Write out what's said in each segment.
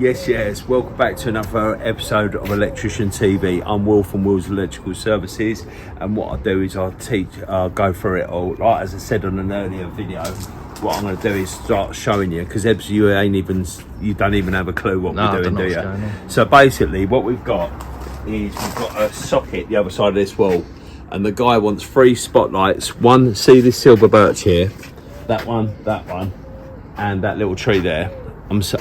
Yes, welcome back to another episode of Electrician TV. I'm Will from Will's Electrical Services, and what I do is I go through it all. Like as I said on an earlier video, what I'm going to do is start showing you, because you don't even have a clue what we're doing, do you? So basically what we've got is we've got a socket the other side of this wall, and the guy wants 3 spotlights. One, see this silver birch here, that one, and that little tree there.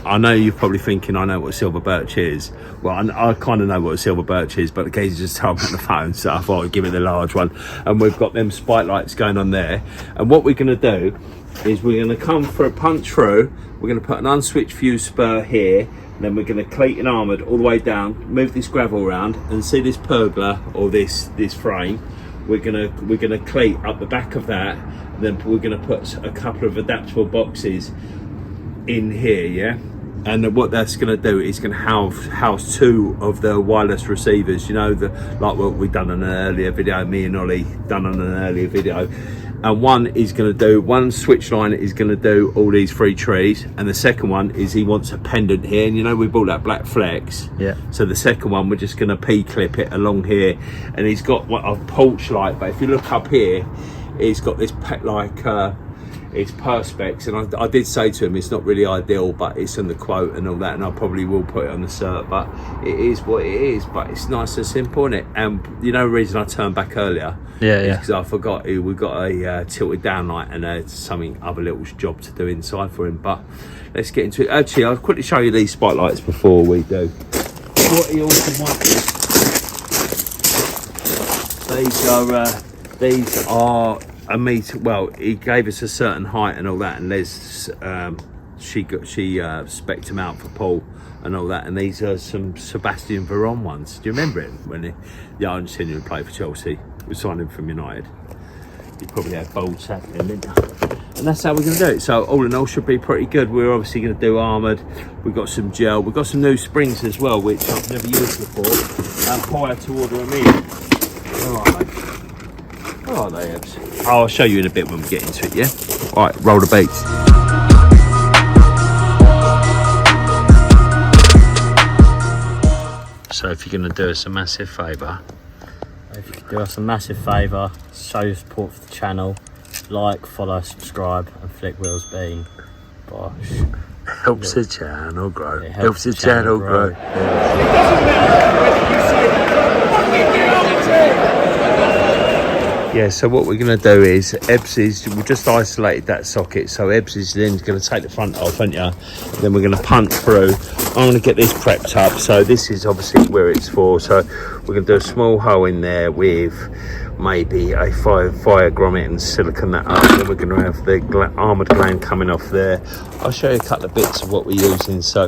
I know you're probably thinking I know what silver birch is. Well, I kind of know what a silver birch is, but the geezer just told me on the phone, so I thought I'd give it the large one. And we've got them spotlights going on there. And what we're going to do is we're going to come for a punch through. We're going to put an unswitched fuse spur here, and then we're going to cleat and armoured all the way down, move this gravel around, and see this pergola or this frame. We're gonna cleat up the back of that, and then we're going to put a couple of adaptable boxes in here, yeah, and what that's going to do is going to house 2 of the wireless receivers, you know, like what we've done on an earlier video, me and Ollie done on an earlier video. And one switch line is going to do all these 3 trees, and the second one is he wants a pendant here, and you know we bought that black flex, yeah, so the second one we're just going to P-clip it along here, and he's got a porch light, but if you look up here, he's got this it's perspex, and I did say to him it's not really ideal, but it's in the quote and all that, and I probably will put it on the cert, but it is what it is. But it's nice and simple, isn't it? And you know the reason I turned back earlier, because I forgot we got a tilted down light and other little job to do inside for him. But let's get into it. Actually, I'll quickly show you these spotlights before we do. What he also wanted, these are a meter. Well, he gave us a certain height and all that, and Les she spec'd him out for Paul and all that, and these are some Sebastian Veron ones. Do you remember him when I just seen him play for Chelsea? We signed him from United. He probably had bold happening, didn't he? And that's how we're going to do it. So all in all, should be pretty good. We're obviously going to do armoured. We've got some gel. We've got some new springs as well, which I've never used before. And prior to order them in. All right, mate. Oh, they have. I'll show you in a bit when we get into it, yeah? All right, roll the beats. So if you're going to do us a massive favour. If you could do us a massive favour, show your support for the channel, like, follow, subscribe, and flick Will's bean. Gosh. Helps the channel grow. It helps the channel grow. Yeah, so what we're going to do is we've just isolated that socket, so Ebbs is then going to take the front off, aren't you? Then we're going to punch through. I'm going to get this prepped up, so this is obviously where it's for, so we're going to do a small hole in there with maybe a fire grommet and silicone that up. Then we're going to have the armoured gland coming off there. I'll show you a couple of bits of what we're using. So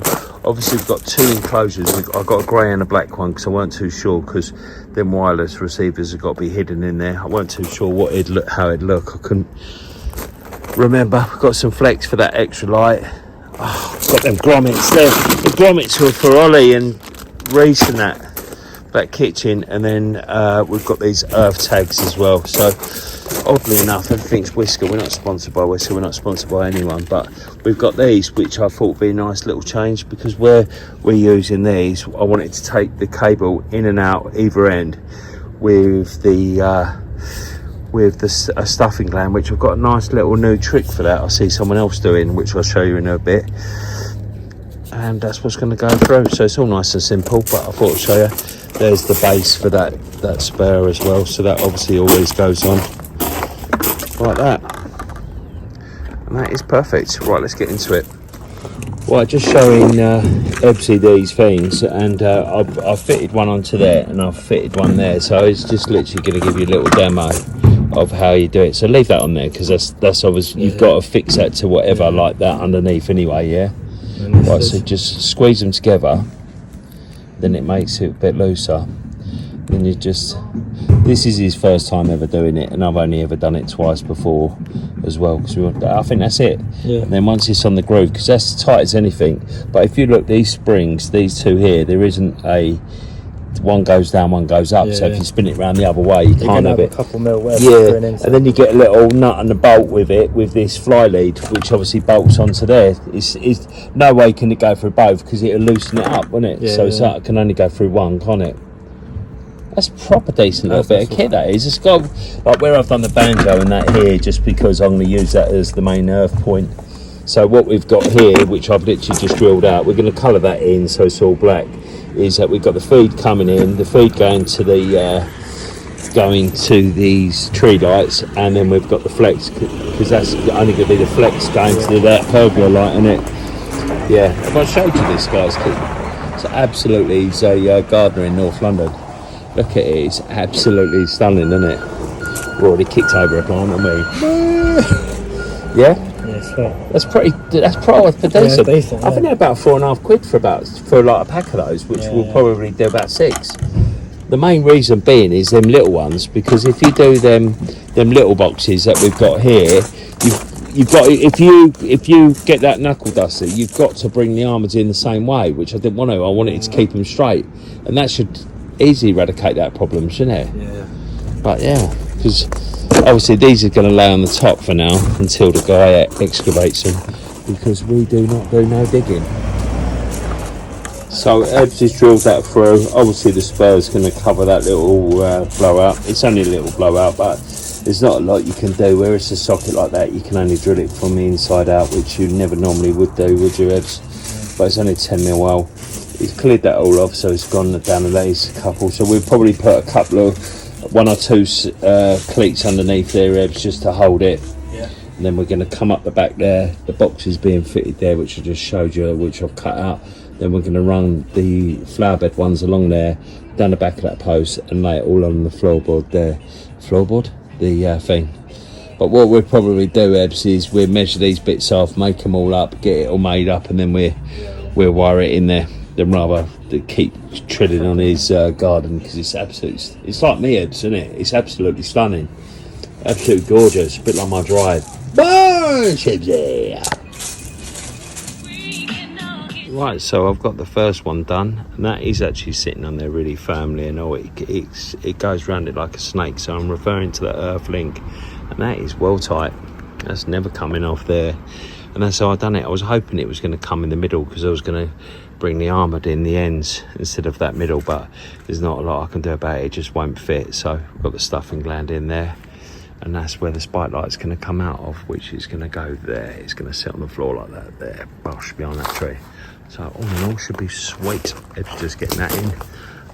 obviously we've got 2 enclosures. I've got a grey and a black one because I weren't too sure, because them wireless receivers have got to be hidden in there. I weren't too sure how it'd look. I couldn't remember. We've got some flex for that extra light. Oh, I've got them grommets there. The grommets were for Ollie and Reese and that kitchen, and then we've got these earth tags as well. So oddly enough, everything's Whisker. We're not sponsored by Whisker, we're not sponsored by anyone, but we've got these, which I thought would be a nice little change, because where we're using these, I wanted to take the cable in and out either end with the stuffing gland, which I've got a nice little new trick for that I see someone else doing, which I'll show you in a bit. And that's what's going to go through. So it's all nice and simple, but I thought I'd show you. There's the base for that spur as well, so that obviously always goes on like that, and that is perfect. Right, let's get into it. Right, just showing Ebbsy these things, and I've fitted one onto there and I've fitted one there, so it's just literally going to give you a little demo of how you do it. So leave that on there, because that's obviously, you've got to fix that to whatever like that underneath anyway, yeah? Right, so just squeeze them together, then it makes it a bit looser. Then this is his first time ever doing it, and I've only ever done it twice before as well, because I think that's it. Yeah. And then once it's on the groove, because that's tight as anything. But if you look, these springs, these 2 here, there isn't a one goes down, one goes up. So if you spin it around the other way, you can't have it. A couple mil worth And then you get a little nut and a bolt with it, with this fly lead, which obviously bolts onto there. It's no way can it go through both because it'll loosen it up, won't it? So it's like, it can only go through one, can't it? That's proper decent little bit of kit, that is. It's got, like where I've done the banjo and that here, just because I'm going to use that as the main earth point. So what we've got here, which I've literally just drilled out, we're going to colour that in so it's all black, is that we've got the feed coming in, the feed going to these tree lights, and then we've got the flex, because that's only going to be the flex going to that pergola light, isn't it? Yeah, if I showed you this guy's kit, it's absolutely, he's a gardener in North London. Look at it, it's absolutely stunning, isn't it? We've already kicked over a plant, haven't we? Yeah? That's pretty decent. I think they're about £4.5 for like a pack of those, which will probably do about 6. The main reason being is them little ones, because if you do them little boxes that we've got here, you've got, if you get that knuckle duster, you've got to bring the armours in the same way, which I didn't want to. I wanted to keep them straight, and that should easily eradicate that problem, shouldn't it? Yeah. But yeah, because obviously these are going to lay on the top for now until the guy excavates them, because we do not do no digging. So Eb's just drilled that through. Obviously the spur's going to cover that little blowout. It's only a little blowout, but there's not a lot you can do. Where it's a socket like that, you can only drill it from the inside out, which you never normally would do, would you, Ebs? But it's only 10mm well. He's cleared that all off, so it's gone down and there's a couple. So we'll probably put a couple of 1 or 2 cleats underneath there, Ebs, just to hold it. Yeah. And then we're going to come up the back there. The box is being fitted there, which I just showed you, which I've cut out. Then we're going to run the flower bed ones along there, down the back of that post, and lay it all on the floorboard there. Floorboard? The thing. But what we'll probably do, Ebs, is we'll measure these bits off, make them all up, get it all made up, and then we'll wire it in there. Then rather to keep treading on his garden, because it's like me, Ebs, isn't it? It's absolutely stunning, absolutely gorgeous, a bit like my drive. Right, so I've got the first one done, and that is actually sitting on there really firmly, and it goes round it like a snake. So I'm referring to the earth link, and that is well tight. That's never coming off there, and that's how I done it. I was hoping it was going to come in the middle, because I was going to bring the armoured in the ends instead of that middle, but there's not a lot I can do about it. It just won't fit. So I've got the stuffing gland in there, and that's where the spike light's going to come out of, which is going to go there. It's going to sit on the floor like that there, bosh, behind that tree. So all in all, should be sweet. Eb's just getting that in,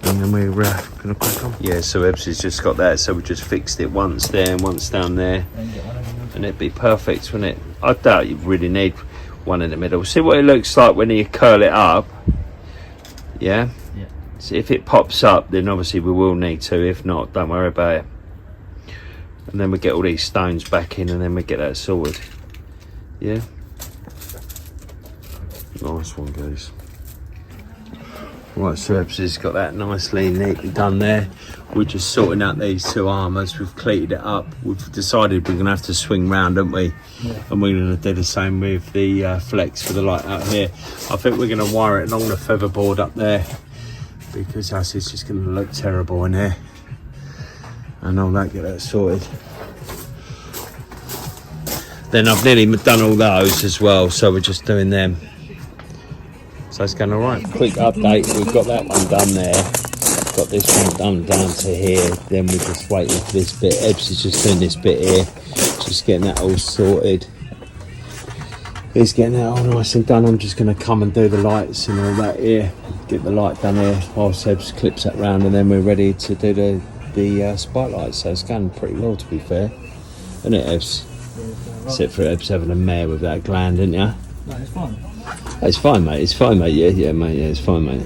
and then we're going to crack on. Yeah, so Eb's has just got that, so we just fixed it once there and once down there, and it'd be perfect, wouldn't it? I doubt you really need one in the middle. See what it looks like when you curl it up. Yeah? So if it pops up, then obviously we will need to. If not, don't worry about it. And then we get all these stones back in, and then we get that sorted. Yeah? Nice one, guys. Right, so Ebs has got that nicely neatly done there. We're just sorting out these 2 armours. We've cleated it up. We've decided we're going to have to swing round, haven't we? Yeah. And we're going to do the same with the flex for the light out here. I think we're going to wire it along the feather board up there, because else it's just going to look terrible in here. And all that, get that sorted. Then I've nearly done all those as well, so we're just doing them. So it's going all right. Quick update, we've got that one done there. Got this one done down to here. Then we're just waiting for this bit. Ebs is just doing this bit here. Just getting that all sorted. He's getting that all nice and done. I'm just going to come and do the lights and all that here. Get the light done here whilst Ebs clips that round, and then we're ready to do the spotlight. So it's going pretty well, to be fair. Isn't it, Ebs? Except for Ebs having a mare with that gland, didn't you? No, it's fine. It's fine, mate. It's fine, mate. Yeah, mate. Yeah, it's fine, mate.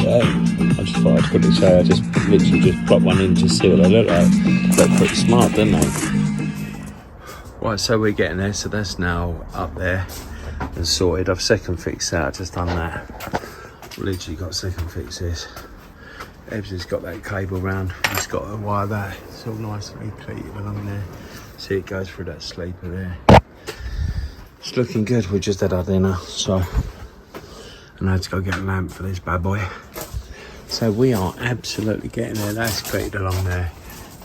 Yeah. I just thought I'd quickly show you. I just literally just pop one in to see what they look like. They're pretty smart, don't they? Right, so we're getting there. So that's now up there and sorted. I've second fixed that. I've just done that. Literally got second fixes. Ebs has got that cable round. He's got to wire that. It's all nicely pleated along there. See, it goes through that sleeper there. It's looking good. We just had our dinner, so and I had to go get a lamp for this bad boy. So we are absolutely getting there. That's fitted along there.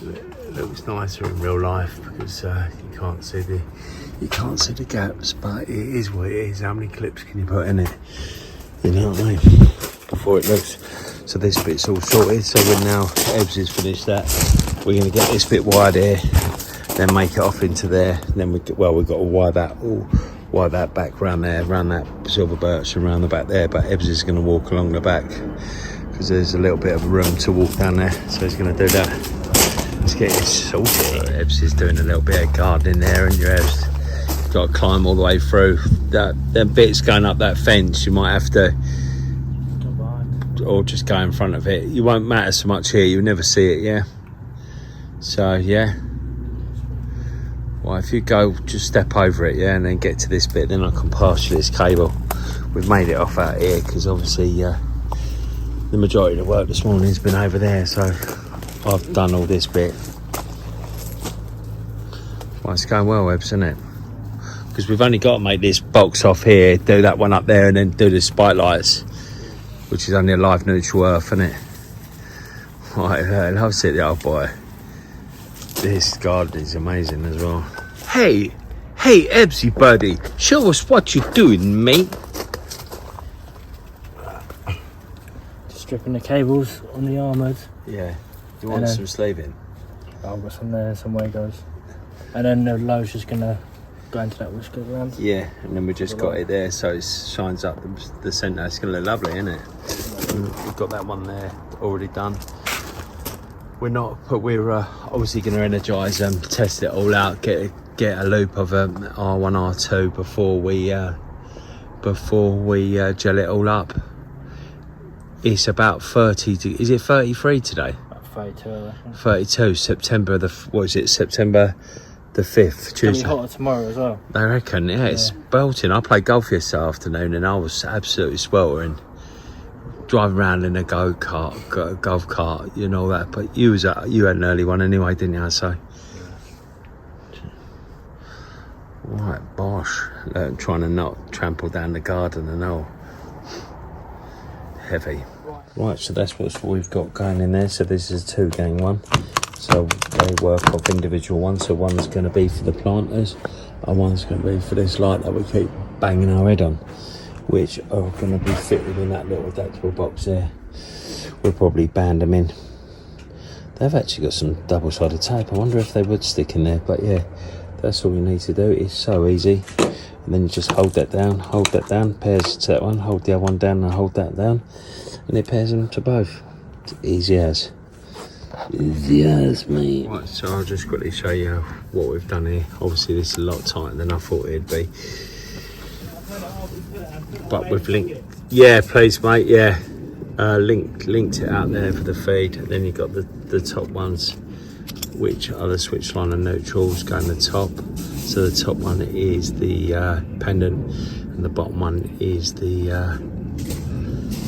It looks nicer in real life because you can't see the gaps, but it is what it is. How many clips can you put in it? You know what I mean? Before it looks. So this bit's all sorted. So we're now, Ebbs has finished that. We're going to get this bit wide here, then make it off into there. Then we've got to wire that back around there, around that silver birch and around the back there. But Ebbs is going to walk along the back because there's a little bit of room to walk down there. So he's going to do that. Let's get it sorted. Ebbs is doing a little bit of gardening there, and Ebbs got to climb all the way through. That bit's going up that fence, you might have to, or just go in front of it. You won't matter so much here, you'll never see it, yeah? So, yeah. Well, if you go, just step over it, yeah, and then get to this bit, then I can pass you this cable. We've made it off out here, because obviously the majority of the work this morning has been over there, so I've done all this bit. Well, it's going well, Ebbs, isn't it? Because we've only got to make this box off here, do that one up there, and then do the spotlights, which is only a live neutral earth, isn't it? Right, I loves it, the old boy. This garden is amazing as well. Hey, Ebbsy buddy, show us what you're doing, mate. Just stripping the cables on the armoured. Yeah. Do you want some sleeving? I've got some there, some Wagos. And then the low's just gonna go into that which goes around. Yeah, and then we just got it there so it shines up the centre. It's gonna look lovely, isn't it? And we've got that one there already done. We're obviously going to energise them, test it all out, get a loop of R1, R2 before we gel it all up. It's about 30. Is it 33 today? About 32, I reckon. 32. September September the 5th. Tuesday. It's going to be hotter tomorrow as well. I reckon. Yeah, it's belting. I played golf yesterday afternoon and I was absolutely sweltering. Driving around in a golf cart, you know that. But you had an early one anyway, didn't you? So, right, bosh. Look, trying to not trample down the garden and all. Heavy. Right, so that's what we've got going in there. So this is a 2-gang one. So they work off individual ones. So one's going to be for the planters, and one's going to be for this light that we keep banging our head on, which are going to be fitted in that little adaptable box there. We'll probably band them in. They've actually got some double-sided tape. I wonder if they would stick in there, but yeah, that's all you need to do. It's so easy. And then you just hold that down, pairs to that one, hold the other one down and hold that down, and it pairs them to both. It's easy as. Easy as, mate. Right, so I'll just quickly show you what we've done here. Obviously this is a lot tighter than I thought it'd be. But we've linked, yeah, please, mate, yeah. Linked it out there for the feed. Then you've got the top ones, which are the switch line and neutrals going the top. So the top one is the pendant, and the bottom one is the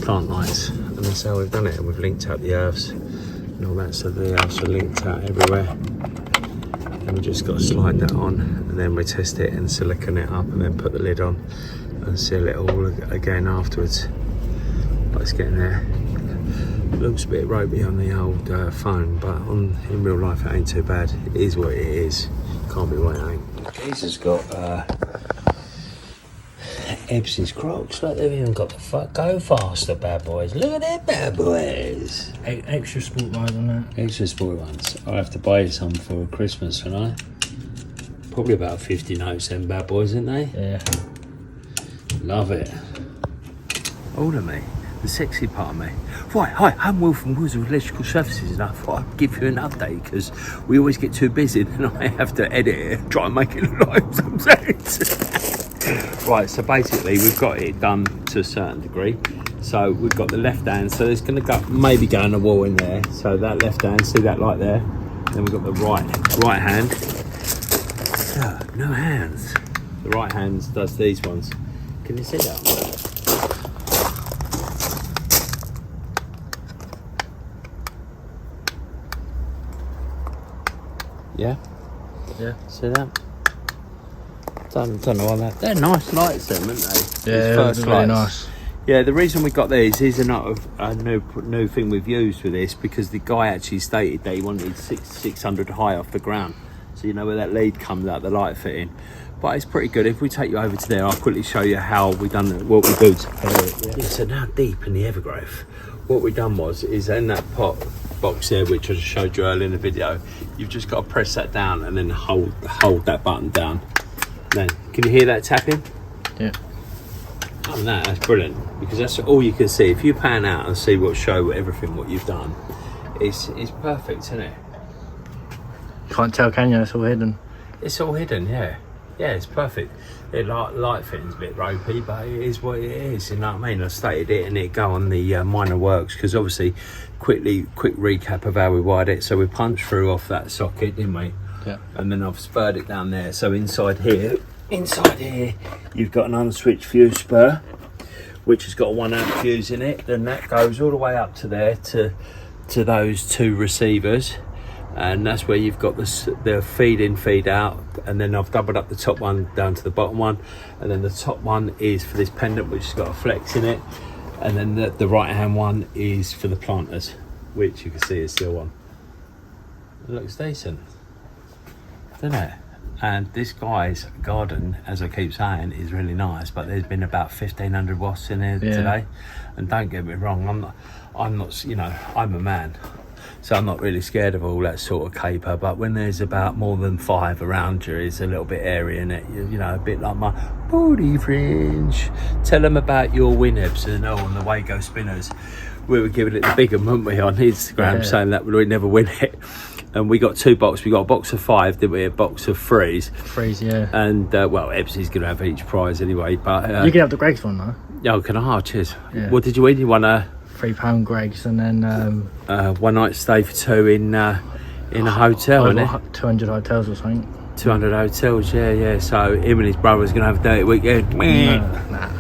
plant lights. And that's how we've done it. And we've linked out the earths and all that. So the earths are linked out everywhere. And we just got to slide that on, and then we test it and silicone it up, and then put the lid on and seal it all again afterwards. But it's getting there. It looks a bit ropey on the old phone, but in real life it ain't too bad. It is what it is. Can't be what it ain't. He's just got Ebbs's Crocs. Look, they've even got the go faster bad boys. Look at them bad boys. Extra sport ones on that. Extra sport ones. I have to buy you some for Christmas, don't I? Probably about 50 notes, them bad boys, aren't they? Yeah. Love it. Older me, the sexy part of me. Right, hi, I'm Will from Wheels of Electrical Services, and I thought I'd give you an update because we always get too busy and I have to edit it and try and make it look like some sense. Right, so basically we've got it done to a certain degree. So we've got the left hand, so it's going to go maybe go on the wall in there. So that left hand, see that light there? Then we've got the right hand. No hands. The right hand does these ones. Can you see that? Yeah? Yeah. See that? Don't know why that. They're nice lights, them, aren't they? Yeah, first really lights. nice. Yeah, the reason we got these is a new thing we've used with this, because the guy actually stated that he wanted 600 high off the ground, so you know where that lead comes out, the light fitting. But it's pretty good. If we take you over to there, I'll quickly show you how we done it, what we do. Yeah, so now deep in the evergrowth, what we done is in that box there, which I just showed you earlier in the video, you've just got to press that down and then hold that button down. Then can you hear that tapping? Yeah. Oh, no, that's brilliant, because that's all you can see. If you pan out and see what you've done, it's perfect, isn't it? Can't tell, can you? It's all hidden. It's all hidden, yeah. Yeah, it's perfect. It light fitting's a bit ropey, but it is what it is, you know what I mean? I stated it and it go on the minor works, because obviously, quick recap of how we wired it. So we punched through off that socket, didn't we? Yeah. And then I've spurred it down there. So inside here, you've got an unswitched fuse spur, which has got a 1 amp fuse in it. Then that goes all the way up to there to those 2 receivers. And that's where you've got the feed in, feed out, and then I've doubled up the top one down to the bottom one, and then the top one is for this pendant, which has got a flex in it, and then the right hand one is for the planters, which you can see is still on. It looks decent, doesn't it? And this guy's garden, as I keep saying, is really nice, but there's been about 1,500 wasps in here today. And don't get me wrong, I'm not, you know, I'm a man, so I'm not really scared of all that sort of caper, but when there's about more than 5 around you, it's a little bit airy, isn't it? You know, a bit like my body fringe. Tell them about your Winebs and the Wago spinners. We were giving it the big one, weren't we, on Instagram, saying that we never win it. And we got 2 boxes. We got a box of 5, didn't we? A box of 3s. 3s, yeah. And well, Ebbsy's going to have each prize anyway. But you can have the Greg's one though. Oh, can I? Oh, cheers. Yeah. What did you win? You won a £3 Greg's, and then 1 night stay for 2 in a hotel, isn't it? 200 hotels or something. 200 hotels, yeah. So him and his brother's going to have a dirty weekend. Nah.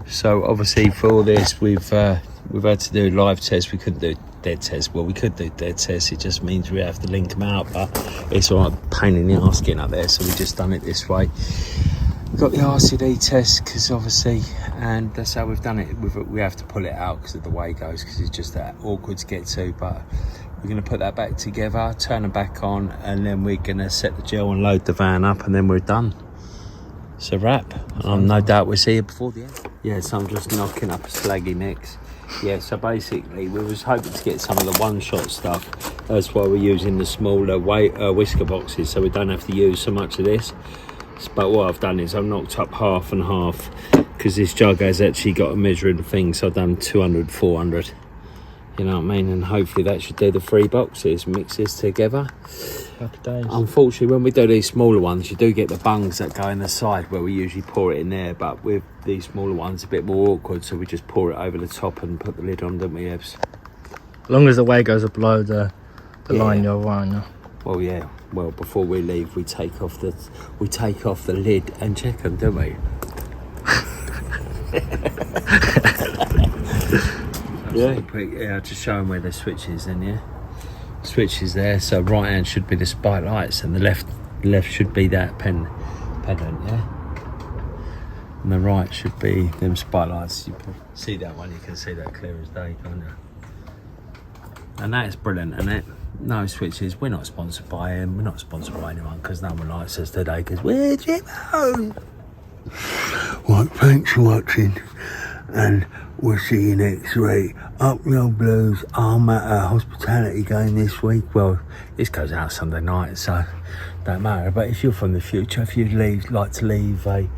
So obviously for all this, we've had to do live tests. We couldn't do dead tests. Well, we could do dead tests. It just means we have to link them out, but it's all right, pain in the arse getting up there. So we just done it this way. We've got the RCD test, because obviously, and that's how we've done it. We have to pull it out because of the way it goes, because it's just that awkward to get to. But we're going to put that back together, turn them back on, and then we're going to set the gel and load the van up, and then we're done. It's a wrap. No doubt we'll see you before the end. Yeah, so I'm just knocking up a slaggy mix. Yeah, so basically we was hoping to get some of the one-shot stuff. That's why we're using the smaller whisker boxes, so we don't have to use so much of this. But what I've done is I've knocked up half and half, because this jug has actually got a measuring thing, so I've done 200, 400. You know what I mean? And hopefully that should do the 3 boxes. Mix this together. Happy days. Unfortunately, when we do these smaller ones, you do get the bungs that go in the side where we usually pour it in there. But with these smaller ones, a bit more awkward, so we just pour it over the top and put the lid on, don't we, Ebbs? As long as the way goes below the line you're on. Yeah. Well, yeah. Well, before we leave, we take off the lid and check them, don't we? Yeah, just show them where the switch is then, yeah. Switch is there, so right hand should be the spotlights and the left should be that pendant, yeah. And the right should be them spotlights. You can see that one, you can see that clear as day, can't you? And that is brilliant, isn't it? No switches. We're not sponsored by him. We're not sponsored by anyone, because no one likes us today, because we're Jimbo. Right, thanks for watching, and we'll see you next week. Up your blues. I'm at a hospitality game this week. Well, this goes out Sunday night, so don't matter. But if you're from the future, if you'd like to leave a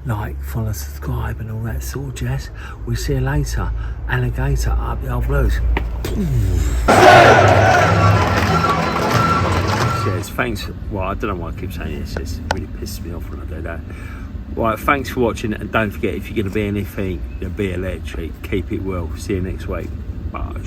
like, follow, subscribe, and all that sort of jazz, we'll see you later. Alligator, up your blues. Cheers. Thanks. Well, I don't know why I keep saying this. It really pisses me off when I do that. Right, thanks for watching, and don't forget, if you're going to be anything, be electric. Keep it well. See you next week. Bye.